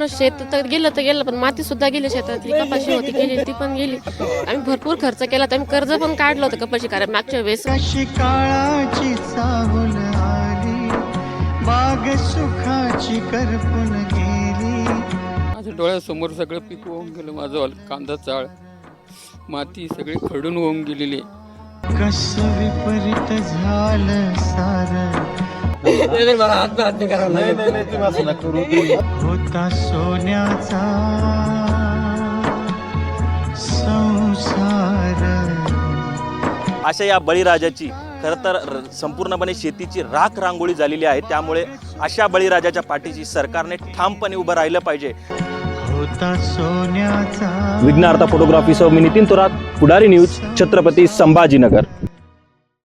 शेत तर गेलं पण माती सुद्धा गेली, शेतातली कपाशी होती गेली ती पण गेली. आम्ही भरपूर खर्च केला, तर आम्ही कर्ज पण काढलं होतं कपाशी कारण मागच्या वेळेस. कशी काळाची चाहुल आली, बाग सुखाची करपून गेली. माझ्या डोळ्यासमोर सगळं पीक होऊन गेलं. माझं कांदा चाळ माती सगळी खरडून होऊन गेलेली. कसं विपरीत झालं सारं, होता सोन्याचा संसार. अशा या बळीराजाची खरं तर संपूर्णपणे शेतीची राख रांगोळी झालेली आहे. त्यामुळे अशा बळीराजाच्या पाठीशी सरकारने ठामपणे उभं राहिलं पाहिजे. होता सोन्याचा विघ्नार्थ फोटोग्राफीसह मी नितीन थोरात, पुढारी न्यूज, छत्रपती संभाजीनगर.